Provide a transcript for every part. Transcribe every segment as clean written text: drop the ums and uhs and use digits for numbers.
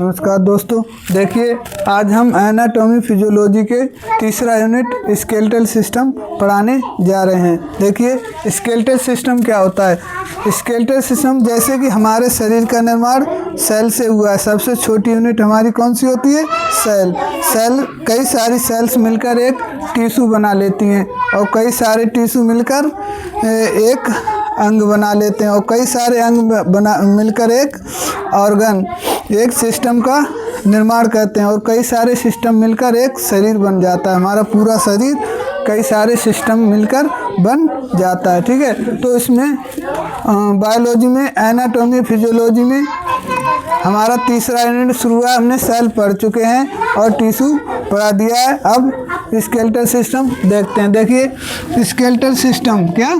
नमस्कार दोस्तों, देखिए आज हम एनाटॉमी फिजियोलॉजी के तीसरा यूनिट स्केलेटल सिस्टम पढ़ाने जा रहे हैं। देखिए स्केलेटल सिस्टम क्या होता है। स्केलेटल सिस्टम जैसे कि हमारे शरीर का निर्माण सेल से हुआ है। सबसे छोटी यूनिट हमारी कौन सी होती है? सेल। सेल कई सारी सेल्स मिलकर एक टिश्यू बना लेती हैं और कई सारे टिश्यू मिलकर एक अंग बना लेते हैं और कई सारे अंग मिलकर एक ऑर्गन, एक सिस्टम का निर्माण करते हैं और कई सारे सिस्टम मिलकर एक शरीर बन जाता है। हमारा पूरा शरीर कई सारे सिस्टम मिलकर बन जाता है। ठीक है, तो इसमें बायोलॉजी में, एनाटॉमी फिजियोलॉजी में हमारा तीसरा यूनिट शुरू हुआ। हमने सेल पढ़ चुके हैं और टिश्यू पढ़ा दिया है। अब स्केलेटल सिस्टम देखते हैं। देखिए स्केलेटल सिस्टम क्या,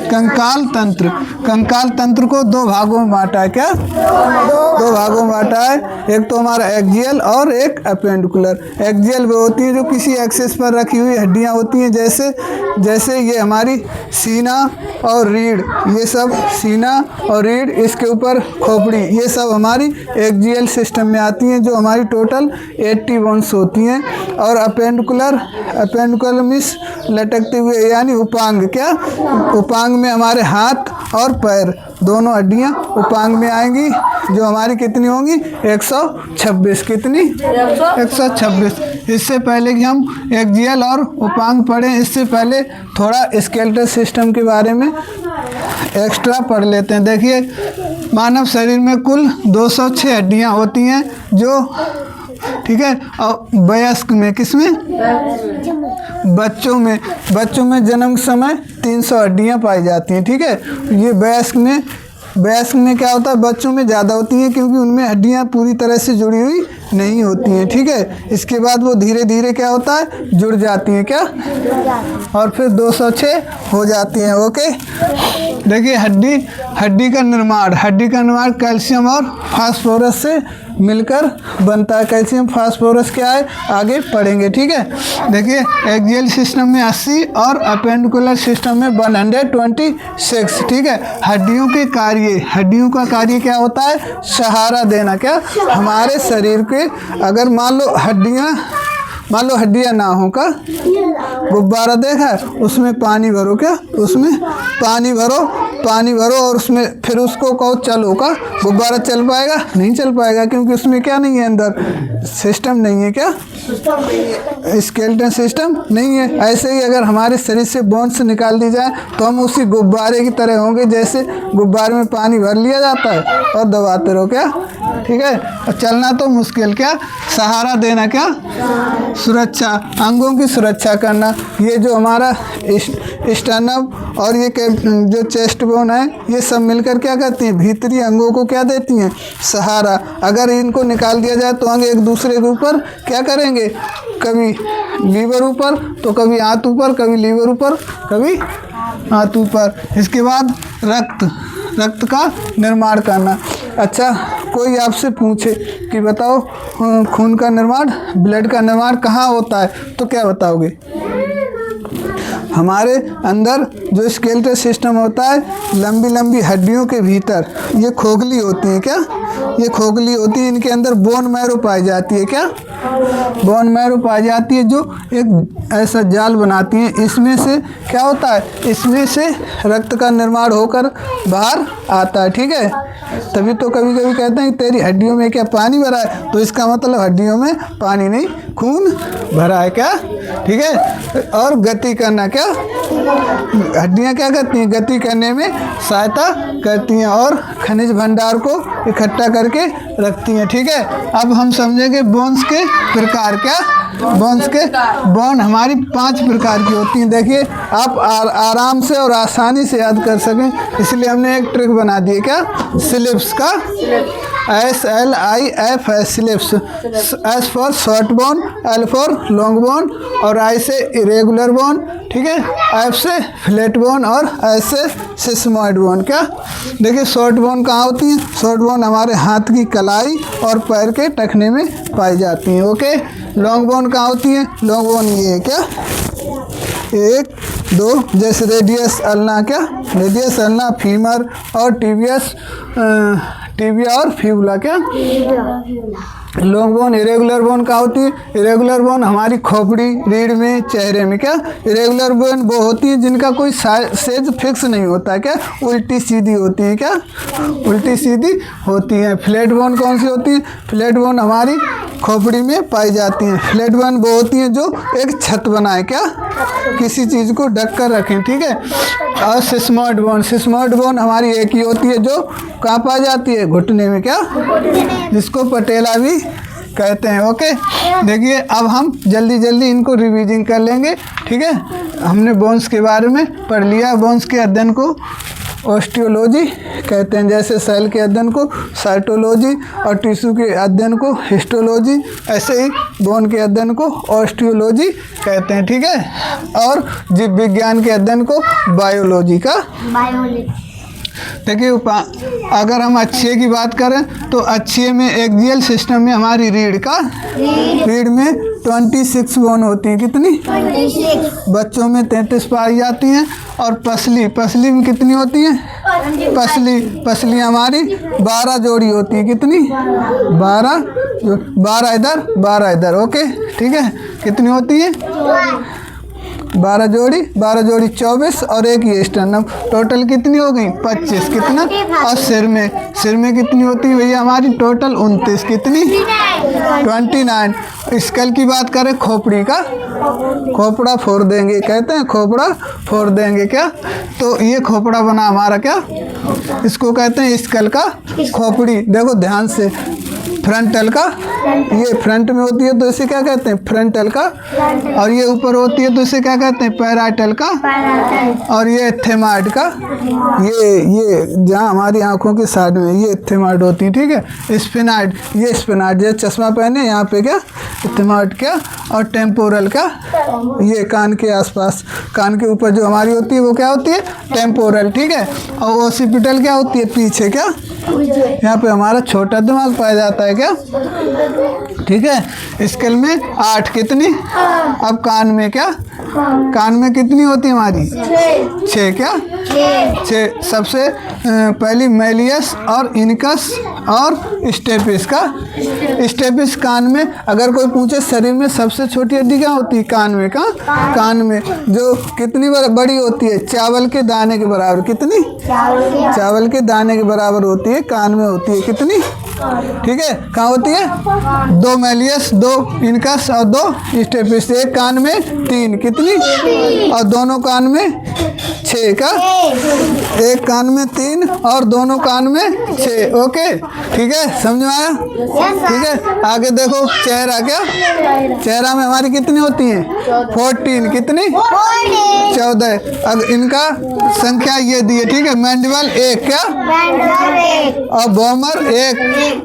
कंकाल तंत्र। कंकाल तंत्र को दो भागों में बांटा है। क्या? दो भागों में बांटा है। एक तो हमारा एक्सियल और एक अपेंडिकुलर। एक्सियल वो होती है जो किसी एक्सिस पर रखी हुई हड्डियां होती हैं, जैसे ये हमारी सीना और रीढ़, ये सब सीना और रीढ़, इसके ऊपर खोपड़ी, ये सब हमारी एक्सियल सिस्टम में आती हैं, जो हमारी टोटल 80 बोन्स होती हैं। और अपेंडिकुलर मीन्स लटकते हुए यानी उपांग। क्या? उपांग में हमारे हाथ और पैर दोनों हड्डियां उपांग में आएंगी, जो हमारी कितनी होंगी? 126। कितनी? 126। इससे पहले कि हम एक्सियल और उपांग पढ़ें, इससे पहले थोड़ा स्केलेटल सिस्टम के बारे में एक्स्ट्रा पढ़ लेते हैं। देखिए मानव शरीर में कुल 206 हड्डियां होती हैं, जो ठीक है। और वयस्क में, किसमें? बच्चों में जन्म समय 300 हड्डियां पाई जाती हैं। ठीक है, ये वयस्क में क्या होता है? बच्चों में ज़्यादा होती हैं, क्योंकि उनमें हड्डियां पूरी तरह से जुड़ी हुई नहीं होती हैं। ठीक है, इसके बाद वो धीरे धीरे क्या होता है? जुड़ जाती हैं। क्या? और फिर 206 हो जाती हैं। ओके, देखिए हड्डी का निर्माण कैल्शियम और फास्फोरस से मिलकर बनता है। कैल्शियम फास्फोरस क्या है आगे पढ़ेंगे। ठीक है, देखिए एक्सियल सिस्टम में 80 और अपेंडिकुलर सिस्टम में 126। ठीक है, हड्डियों का कार्य क्या होता है? सहारा देना। क्या? हमारे शरीर के अगर मान लो हड्डियां ना हो का गुब्बारा देखा है, उसमें पानी भरो। क्या? उसमें पानी भरो और उसमें फिर उसको कहो चलो का, गुब्बारा चल पाएगा? नहीं चल पाएगा, क्योंकि उसमें क्या नहीं है? अंदर सिस्टम नहीं है। क्या? स्केलेटल सिस्टम नहीं है। ऐसे ही अगर हमारे शरीर से बोन्स निकाल दी जाए तो हम उसी गुब्बारे की तरह होंगे, जैसे गुब्बारे में पानी भर लिया जाता है और दबाते रहो। क्या? ठीक है, और चलना तो मुश्किल। क्या? सहारा देना। क्या? सुरक्षा, अंगों की सुरक्षा करना। ये जो हमारा स्टर्नम और ये जो चेस्ट बोन है, ये सब मिलकर क्या करती हैं? भीतरी अंगों को क्या देती हैं? सहारा। अगर इनको निकाल दिया जाए तो अंग एक दूसरे के ऊपर क्या करेंगे? कभी लीवर ऊपर तो कभी हाथ ऊपर, कभी लीवर ऊपर, कभी हाथ ऊपर। इसके बाद रक्त का निर्माण करना। अच्छा, कोई आपसे पूछे कि बताओ खून का निर्माण, ब्लड का निर्माण कहाँ होता है, तो क्या बताओगे? हमारे अंदर जो स्केलेटल सिस्टम होता है, लंबी हड्डियों के भीतर ये खोखली होती है। क्या? ये खोखली होती है, इनके अंदर बोन मैरो पाई जाती है। क्या? बोन मैरो पाई जाती है, जो एक ऐसा जाल बनाती है। इसमें से क्या होता है? इसमें से रक्त का निर्माण होकर बाहर आता है। ठीक है, तभी तो कभी कभी कहते हैं तेरी हड्डियों में क्या पानी भरा है, तो इसका मतलब हड्डियों में पानी नहीं, खून भरा है। क्या? ठीक है, और गति करना। क्या? हड्डियां क्या करती हैं? गति करने में सहायता करती हैं और खनिज भंडार को इकट्ठा करके रखती हैं। ठीक है, अब हम समझेंगे बोन्स के प्रकार। क्या? बोन हमारी 5 प्रकार की होती हैं। देखिए आप आराम से और आसानी से याद कर सकें, इसलिए हमने एक ट्रिक बना दी है। क्या? स्लिप्स का SLIF है, slips. S for short bone, L for long bone, और I से इरेगुलर बोन। ठीक है, F से फ्लैट बोन और S से सिस्मॉइड बोन। क्या? देखिए शॉर्ट बोन कहाँ होती हैं? शॉर्ट बोन हमारे हाथ की कलाई और पैर के टखने में पाई जाती हैं। ओके, लॉन्ग बोन कहाँ होती हैं? लॉन्ग बोन ये है। क्या? 1, 2, जैसे रेडियस अल्ना। क्या? रेडियस अल्ना फीमर और टिबिया और फिबुला क्या? Long bone. इरेगुलर बोन क्या होती है? इरेगुलर बोन हमारी खोपड़ी, रीढ़ में, चेहरे में क्या? इरेगुलर बोन वो होती है जिनका कोई सेज फिक्स नहीं होता है क्या? उल्टी सीधी होती है क्या? उल्टी सीधी होती है। फ्लैट बोन कौन सी होती है? फ्लैट बोन हमारी खोपड़ी में पाई जाती हैं। फ्लैट बोन वो होती है जो एक छत बनाए क्या? किसी चीज़ को ढक कर रखें, ठीक है। और सिस्मोइड बोन, सिस्मोइड बोन हमारी एक ही होती है जो कहाँ पाई जाती है? घुटने में क्या? जिसको पटेला भी कहते हैं। ओके, देखिए अब हम जल्दी जल्दी इनको रिवीजिंग कर लेंगे, ठीक है। हमने बोन्स के बारे में पढ़ लिया। बोन्स के अध्ययन को ऑस्टियोलॉजी कहते हैं, जैसे सेल के अध्ययन को साइटोलॉजी और टिश्यू के अध्ययन को हिस्टोलॉजी, ऐसे ही बोन के अध्ययन को ऑस्टियोलॉजी कहते हैं, ठीक है। और जीव विज्ञान के अध्ययन को बायोलॉजी का। देखिए अगर हम अच्छे की बात करें तो अच्छे में एक्सियल सिस्टम में हमारी रीढ़ में 26 बोन होती हैं। कितनी? 26। बच्चों में 33 पाई जाती हैं। और पसली में कितनी होती हैं? पसली हमारी 12 जोड़ी होती है। कितनी? 12 इधर 12 इधर। ओके, ठीक है। कितनी होती है? 12 जोड़ी 24 और एक ये स्टर्नम, टोटल कितनी हो गई? 25। कितना? और सिर में कितनी होती है भैया हमारी? टोटल 29। कितनी? 29। स्कल की बात करें, खोपड़ी का खोपड़ा फोड़ देंगे, कहते हैं खोपड़ा फोड़ देंगे क्या? तो ये खोपड़ा बना हमारा क्या? इसको कहते हैं स्कल का खोपड़ी। देखो ध्यान से, फ्रंटल का, ये फ्रंट में होती है तो इसे क्या कहते हैं? फ्रंटल का। और ये ऊपर होती है तो इसे क्या कहते हैं? पैराइटल का। और ये थेमाइड का, ये जहाँ हमारी आंखों के साइड में ये थेमाइड होती है, ठीक है। स्फेनाइड, ये स्फेनाइड, ये चश्मा पहने यहाँ पे क्या? थेमाइड क्या? और टेम्पोरल का, ये कान के आसपास, कान के ऊपर जो हमारी होती है वो क्या होती है? टेम्पोरल, ठीक है। और ओसिपिटल क्या होती है? पीछे क्या? यहाँ पे हमारा छोटा दिमाग पाया जाता है क्या? ठीक है। स्केल में 8। कितनी? अब कान में क्या? कान में कितनी होती है हमारी? 6 क्या? 6। सबसे पहली मेलियस और इनकस और स्टेपिस का। स्टेपिस कान में, अगर कोई पूछे शरीर में सबसे छोटी हड्डी क्या होती है? कान में। का कान में जो कितनी बड़ी होती है? चावल के दाने के बराबर। कितनी? चावल के दाने के बराबर होती है, कान में होती है। कितनी? ठीक है। कहाँ होती है? 2 मेलियस, 2 इनकस और 2 स्टेपिस। एक कान में 3। कितनी? और दोनों कान में 6 का। एक कान में 3 और दोनों कान में 6। ओके, ठीक है, समझ में आया? ठीक है। आगे देखो चेहरा क्या? चेहरा में हमारी कितनी होती हैं? 14। कितनी? 14। अब इनका संख्या ये दी है, ठीक है। मैंडिबल 1 क्या? और vomer 1,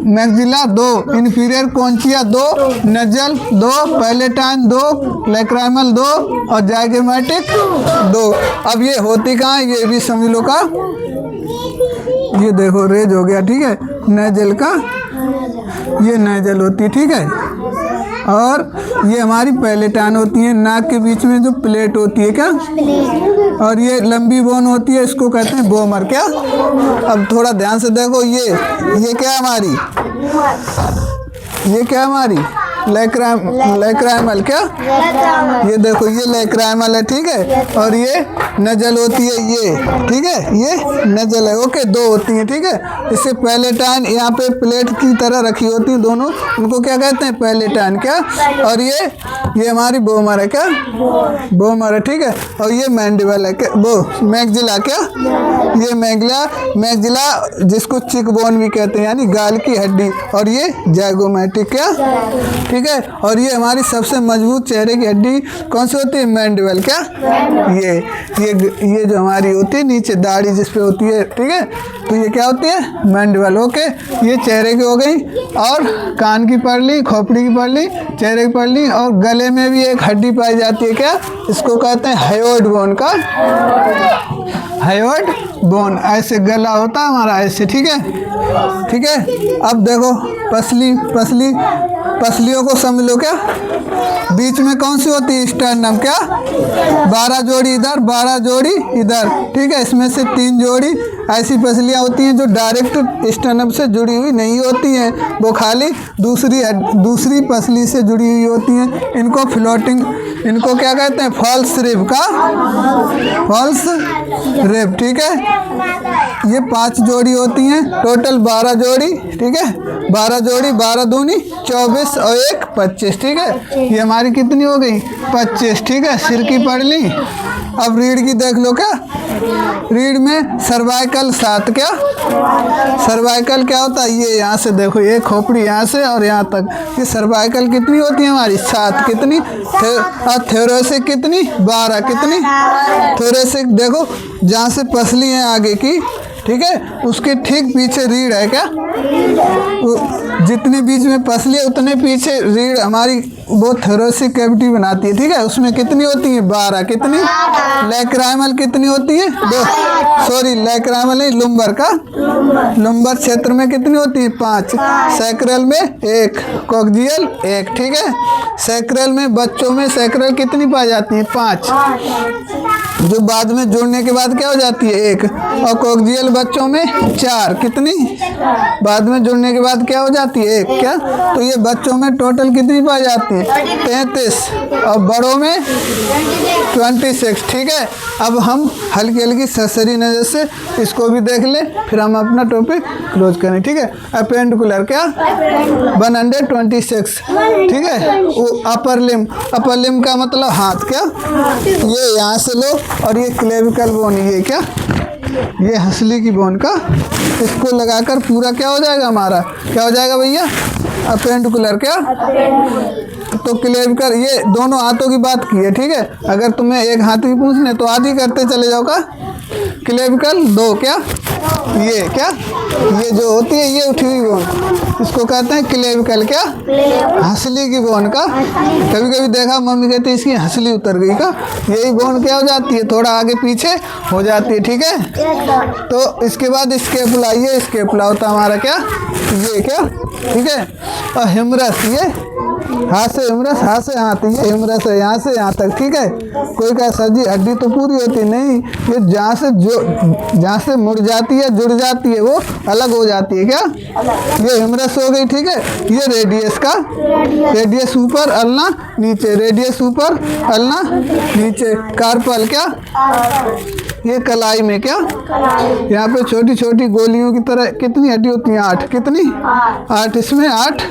maxilla 2, inferior conchae 2, nasal 2, palatine 2, lacrimal 2 और जाइगोमैटिक 2। अब ये होती कहाँ है? ये भी समझ लो का, ये देखो रेज हो गया, ठीक है। नेजल का, ये नेजल होती है, ठीक है। और ये हमारी पैलेटाइन होती है, नाक के बीच में जो प्लेट होती है क्या? और ये लंबी बोन होती है, इसको कहते हैं बोमर क्या? अब थोड़ा ध्यान से देखो, ये क्या हमारी? ये क्या हमारी? लैक्राइमल क्या? ये देखो ये लैक्राइमल है, ठीक है। और ये नजल होती है, ये, ठीक है, ये नजल है। ओके, 2 होती हैं, ठीक है। इससे पैलेटाइन यहाँ पे प्लेट की तरह रखी होती हैं दोनों, उनको क्या कहते हैं? पैलेटाइन क्या? और ये हमारी बोमर है क्या? बोमर है, ठीक है। और ये मैंडिबल है क्या? वो मैक्सिला क्या? ये मैक्सिला जिसको चिक बोन भी कहते हैं, यानी गाल की हड्डी। और ये जाइगोमैटिक क्या? ठीक है। और ये हमारी सबसे मजबूत चेहरे की हड्डी कौन सी होती है? मैंडिबल क्या? ये जो हमारी होती है नीचे दाढ़ी जिस पे होती है, ठीक है। तो ये क्या होती है? मैंडिबल। ओके, ये चेहरे की हो गई। और कान की पढ़ ली, खोपड़ी की पढ़ ली, चेहरे की पढ़ ली। और गले में भी एक हड्डी पाई जाती है क्या? इसको कहते हैं हायोइड बोन का। हायोइड बोन, ऐसे गला होता है हमारा, ऐसे, ठीक है। ठीक है। अब देखो पसलियों को समझ लो क्या, बीच में कौन सी होती है स्टर्नम, क्या 12 जोड़ी इधर 12 जोड़ी इधर, ठीक है। इसमें से 3 जोड़ी ऐसी पसलियाँ होती हैं जो डायरेक्ट स्टर्नम से जुड़ी हुई नहीं होती हैं, वो खाली दूसरी पसली से जुड़ी हुई होती हैं। इनको फ्लोटिंग, इनको क्या कहते हैं, फॉल्स रिब का, फॉल्स रिब, ठीक है। ये 5 जोड़ी होती हैं, टोटल 12 जोड़ी, ठीक है। 12 जोड़ी, 12 दूनी 24 और 1 25, ठीक है। ये हमारी कितनी हो गई 25, ठीक है। सिर की पढ़ ली। अब रीढ़ की देख लो क्या, रीढ़ में सर्वाइकल 7, क्या सर्वाइकल क्या होता है, ये यहाँ से देखो, ये खोपड़ी यहाँ से और यहाँ तक, ये सर्वाइकल कितनी होती है हमारी 7, कितनी। और थोरेसिक कितनी 12, कितनी। थोरेसिक देखो जहाँ से पसली है आगे की, ठीक है, उसके ठीक पीछे रीढ़ है, क्या जितने बीच में पसली है उतने पीछे रीढ़ हमारी वो थोरेसिक कैविटी बनाती है, ठीक है। उसमें कितनी होती है 12, कितनी। लैक्राइमल कितनी होती है 2, सॉरी लैक्राइमल नहीं, लुम्बर का, लुम्बर क्षेत्र में कितनी होती है 5। सैक्रल में 1, कॉक्सियल 1, ठीक है। सैक्रल में बच्चों में सैक्रल कितनी पाई जाती है 5, जो बाद में जोड़ने के बाद क्या हो जाती है 1। और कॉक्सियल बच्चों में 4, कितनी, बाद में जुड़ने के बाद क्या हो जाती है 1, क्या। तो ये बच्चों में टोटल कितनी पाई जाती है 33 और बड़ों में 26, ठीक है। अब हम हल्की हल्की सरसरी नज़र से इसको भी देख ले, फिर हम अपना टॉपिक क्लोज करें, ठीक है। अपेंडिकुलर क्या 126, ठीक है। वो अपर लिम का मतलब हाथ, क्या ये यहाँ से लो, और ये क्लेविकल बोन, ये क्या, ये हंसली की बोन का, इसको लगाकर पूरा क्या हो जाएगा हमारा, क्या हो जाएगा भैया अपेंडिकुलर, क्या। तो क्लेविकल, ये दोनों हाथों की बात की है, ठीक है। अगर तुम्हें एक हाथ की पूछने तो आधी करते चले जाओ का। क्लेविकल 2, क्या ये, क्या ये जो होती है ये उठी हुई बोन, इसको कहते हैं क्लेविकल, क्या हंसली की बोन का। कभी कभी देखा मम्मी कहती है इसकी हंसली उतर गई का, यही बोन क्या हो जाती है थोड़ा आगे पीछे हो जाती है, ठीक है। तो इसके बाद स्केपुला, ये स्केपुला होता है हमारा, क्या ये, क्या, ठीक है। और हिमरस, ये हाथ से हिमरस, हाथ से हाथ, ये हिमरस है यहाँ से यहाँ तक, ठीक है। कोई कहा सर जी हड्डी तो पूरी होती नहीं, ये जहाँ से मुड़ जाती है जुड़ जाती है वो अलग हो जाती है, क्या ये हिमरस हो गई, ठीक है। ये रेडियस का, रेडियस ऊपर अल्ना नीचे, रेडियस ऊपर अल्ना नीचे। कार्पल, क्या ये कलाई में, क्या यहाँ पे छोटी छोटी गोलियों की तरह कितनी हड्डी होती है 8, कितनी 8, इसमें 8,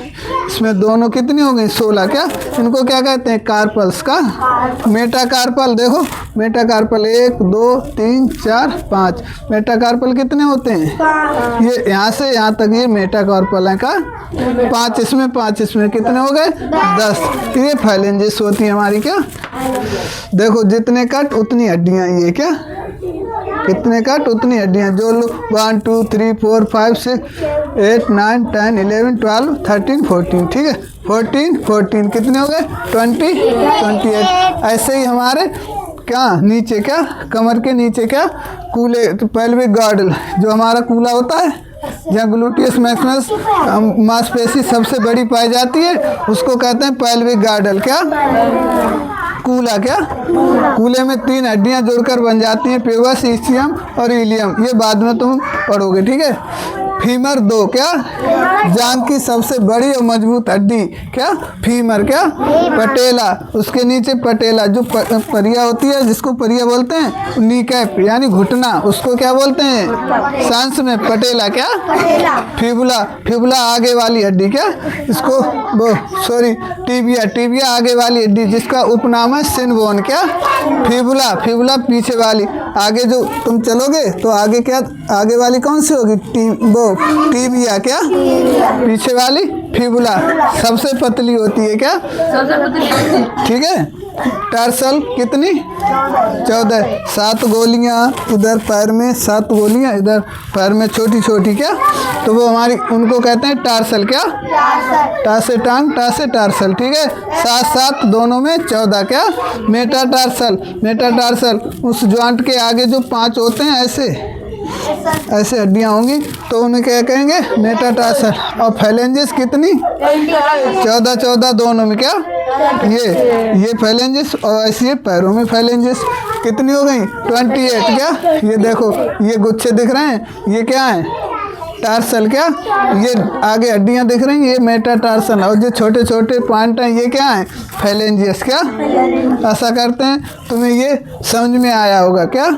इसमें दोनों कितनी हो गई 16, क्या। इनको क्या कहते हैं कार्पल्स का। मेटाकार्पल देखो, मेटाकार्पल 1 2 3 4 5, मेटाकार्पल कितने होते हैं, ये यहाँ से यहाँ तक ये मेटाकार्पल है का 5, इसमें 5, इसमें कितने हो गए 10। ये फाइलेंजिस होती है हमारी, क्या देखो जितने कट उतनी हड्डियाँ, ये क्या कितने कट उतनी हड्डियाँ, जो लोग 1 2 3 4 5 6 8 9 10 11 12 13 14, ठीक है। 14 कितने हो गए 20 28। ऐसे ही हमारे क्या नीचे, क्या कमर के नीचे, क्या कूले, तो पेल्विक गार्डल जो हमारा कूला होता है, जहाँ ग्लूटियस मैक्सिमस मांसपेशी सबसे बड़ी पाई जाती है, उसको कहते हैं पेल्विक गार्डल, क्या कूला, क्या कूले में 3 हड्डियां जुड़कर बन जाती हैं, पेवस, इस्चियम और इलियम, ये बाद में तुम पढ़ोगे, ठीक है। फीमर 2, क्या जांघ की सबसे बड़ी और मजबूत हड्डी, क्या फीमर, क्या पटेला, उसके नीचे पटेला जो परिया होती है, जिसको परिया बोलते हैं, नीकैप यानी घुटना, उसको क्या बोलते हैं सांस में पटेला, क्या फिबुला, फिबुला आगे वाली हड्डी, क्या इसको वो सॉरी टीबिया आगे वाली हड्डी, जिसका उपनाम है सिन बोन, क्या फिबुला, फिबुला पीछे वाली, आगे जो तुम चलोगे तो आगे क्या आगे वाली कौन सी होगी टीबिया, क्या पीछे वाली फिबुला सबसे पतली होती है, क्या ठीक है। टार्सल कितनी 14, 7 गोलियां इधर पैर में, 7 गोलियां इधर पैर में छोटी छोटी, क्या तो वो हमारी उनको कहते हैं टार्सल, क्या टा से टांग, टा से टार्सल, ठीक है। 7 दोनों में 14, क्या मेटाटार्सल, मेटाटार्सल उस जॉइंट के आगे जो 5 होते हैं ऐसे, ऐसे हड्डियाँ होंगी तो उन्हें क्या कहेंगे, मेटाटार्सल। और फैलेंजेस कितनी, 14 दोनों में, क्या ये फैलेंजेस, और ऐसे पैरों में फैलेंजेस कितनी हो गई, 28। क्या ये देखो, ये गुच्छे दिख रहे हैं, ये क्या है, टार्सल। क्या ये आगे हड्डियां दिख रही हैं, ये मेटाटार्सल। और जो छोटे छोटे पॉइंट हैं, ये क्या है, फैलेंजियस। क्या ऐसा करते हैं, तुम्हें ये समझ में आया होगा क्या?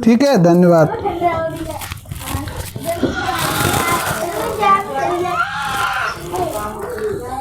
ठीक है, धन्यवाद।